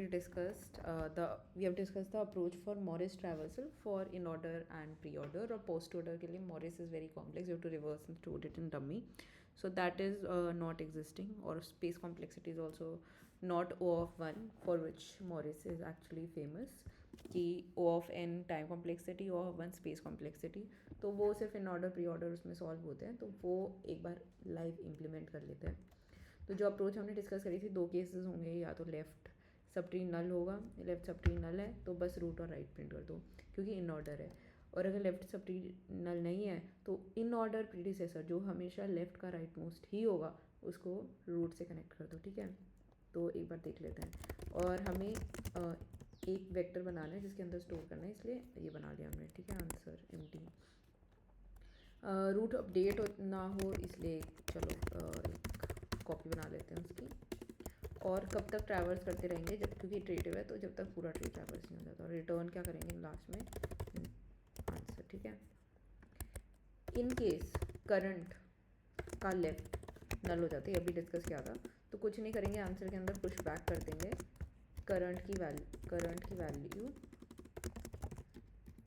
discussed the approach for Morris traversal for in order and pre-order or post-order के लिए Morris is very complex. You have to reverse and store it in dummy. So that is not existing, or space complexity is also not O of 1 for which Morris is actually famous कि O of n time complexity, O of 1 space complexity. तो वो सिर्फ in order pre-order उसमें solve होते हैं, तो वो एक बार लाइव इम्प्लीमेंट कर लेते हैं. तो जो अप्रोच हमने डिस्कस करी थी, दो केसेस होंगे, या तो लेफ़्ट सब ट्री नल होगा, लेफ़्ट सब ट्री नल है तो बस रूट और राइट प्रिंट कर दो क्योंकि इन ऑर्डर है. और अगर लेफ़्ट सब ट्री नल नहीं है तो इन ऑर्डर प्रीडिसेसर जो हमेशा लेफ़्ट का राइट मोस्ट ही होगा उसको रूट से कनेक्ट कर दो. ठीक है, तो एक बार देख लेते हैं. और हमें एक वेक्टर बनाना है जिसके अंदर स्टोर करना है, इसलिए ये बना लिया हमने. ठीक है, आंसर एम्प्टी. रूट अपडेट ना हो इसलिए चलो कॉपी बना लेते हैं उसकी. और कब तक ट्रैवर्स करते रहेंगे, जब क्योंकि इटरेटिव है तो जब तक पूरा ट्री ट्रैवर्स नहीं हो जाता. और रिटर्न क्या करेंगे लास्ट में, आंसर. ठीक है, इन केस करंट का लेफ्ट नल हो जाता है, अभी डिस्कस किया था, तो कुछ नहीं करेंगे, आंसर के अंदर पुश बैक कर देंगे करंट की वैल्यू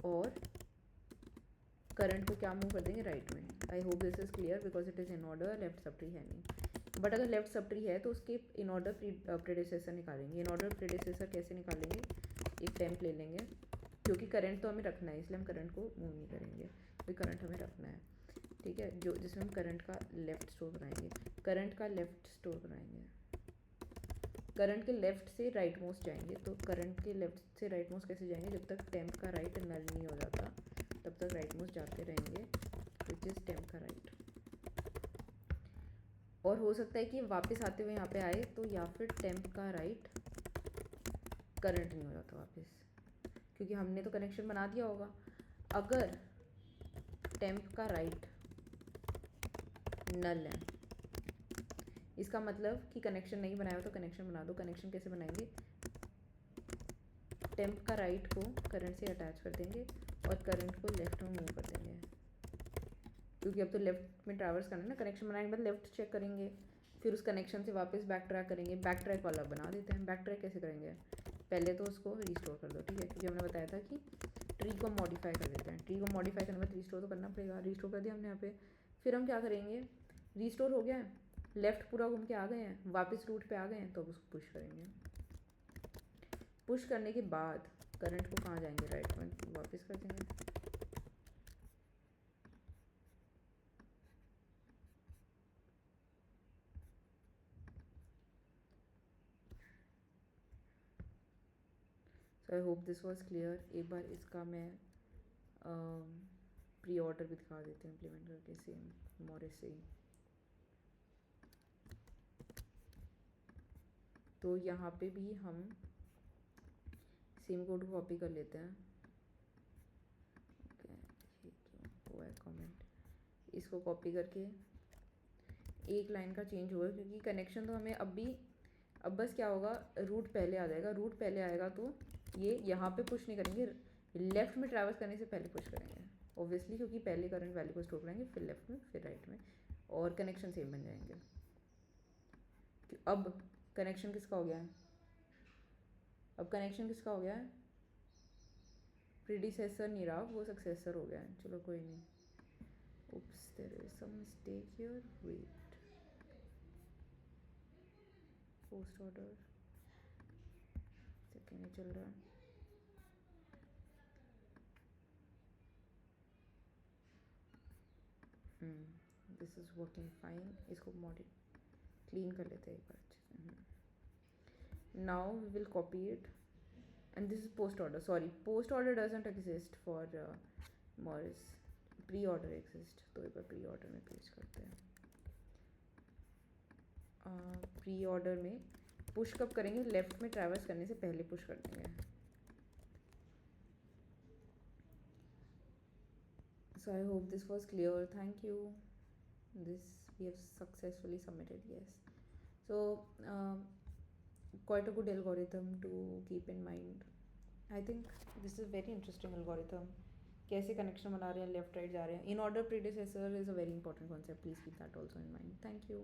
और करंट को क्या मूव कर देंगे राइट में. आई hope this is clear because it is in order, left sub tree है नहीं. बट अगर लेफ्ट सब ट्री है तो उसके इन ऑर्डर प्रेडिसेसर निकालेंगे. इन ऑर्डर प्रेडिसेसर कैसे निकालेंगे, एक टेम्प ले लेंगे क्योंकि करंट तो हमें रखना है, इसलिए हम करंट को मूव नहीं करेंगे क्योंकि करंट हमें रखना है. ठीक है, जो जिसमें हम करंट का लेफ्ट स्टोर बनाएंगे, करंट का लेफ्ट स्टोर बनाएंगे. करंट के लेफ्ट से राइट मोस्ट जाएंगे, तो करंट के लेफ्ट से राइट मोस्ट कैसे जाएंगे, जब तक टेम्प का राइट नल नहीं हो जाता तब तक राइट मोस्ट जाते रहेंगे विच इज़ टेम्प का राइट. और हो सकता है कि वापस आते हुए यहाँ पे आए तो, या फिर टेम्प का राइट करंट नहीं हो जाता वापस क्योंकि हमने तो कनेक्शन बना दिया होगा. अगर टेम्प का राइट नल है इसका मतलब कि कनेक्शन नहीं बनाया हो तो कनेक्शन बना दो. कनेक्शन कैसे बनाएंगे, टेम्प का राइट को करंट से अटैच कर देंगे और करंट को लेफ्ट में मूव कर देंगे क्योंकि अब तो लेफ्ट में ट्रैवर्स करना है ना. कनेक्शन बनाने के बाद लेफ्ट चेक करेंगे, फिर उस कनेक्शन से वापस बैक ट्रैक करेंगे. बैक ट्रैक वाला बना देते हैं. बैक ट्रैक कैसे करेंगे, पहले तो उसको रिस्टोर कर दो. ठीक है, क्योंकि हमने बताया था कि ट्री को मॉडिफाई कर देते हैं. ट्री को मॉडिफाई करने के बाद रिस्टोर तो करना पड़ेगा. रिस्टोर कर दिया हमने यहाँ पे. फिर हम क्या करेंगे, रिस्टोर हो गया है, लेफ्ट पूरा घूम के आ गए हैं, वापस रूट पे आ गए हैं, तो अब उसको पुश करेंगे. पुश करने के बाद करंट को कहाँ जाएंगे, राइट में वापस कर देंगे. So I hope this was clear. एक बार इसका मैं प्री ऑर्डर भी दिखा देते हैं इम्प्लीमेंट करके सेम मॉरिस से ही. तो यहाँ पे भी हम सेम कोड को कॉपी कर लेते हैं. ओके, ये क्यों हुआ है कमेंट, इसको कॉपी करके एक लाइन का चेंज हुआ क्योंकि कनेक्शन तो हमें अब बस क्या होगा, रूट पहले आ जाएगा. रूट पहले आएगा तो ये यहाँ पे पुश नहीं करेंगे, लेफ्ट में ट्रैवर्स करने से पहले पुश करेंगे ऑब्वियसली क्योंकि पहले करंट वैल्यू को स्टोर करेंगे, फिर लेफ्ट में, फिर राइट में, और कनेक्शन सेम बन जाएंगे. अब कनेक्शन किसका हो गया है, अब कनेक्शन किसका हो गया है, प्रीडिसेसर नहीं रहा, वो सक्सेसर हो गया है. चलो कोई नहीं. Oops, there is some mistake here. Wait. Post order. Second नहीं चल रहा है. This is working fine. इसको मॉडि क्लीन कर लेते हैं एक बार अच्छे से. Now we will copy it and this is post order. Sorry, post order doesn't exist for Morris, pre order exist. तो एक बार प्री ऑर्डर में पेस्ट करते हैं. प्री ऑर्डर में पुश कब करेंगे, लेफ्ट में ट्रैवर्स करने से पहले पुश कर देंगे. So I hope this was clear. Thank you. This we have successfully submitted. Yes. So quite a good algorithm to keep in mind. I think this is very interesting algorithm. कैसे connection बना रहे हैं, left right जा रहे हैं. In order predecessor is a very important concept. Please keep that also in mind. Thank you.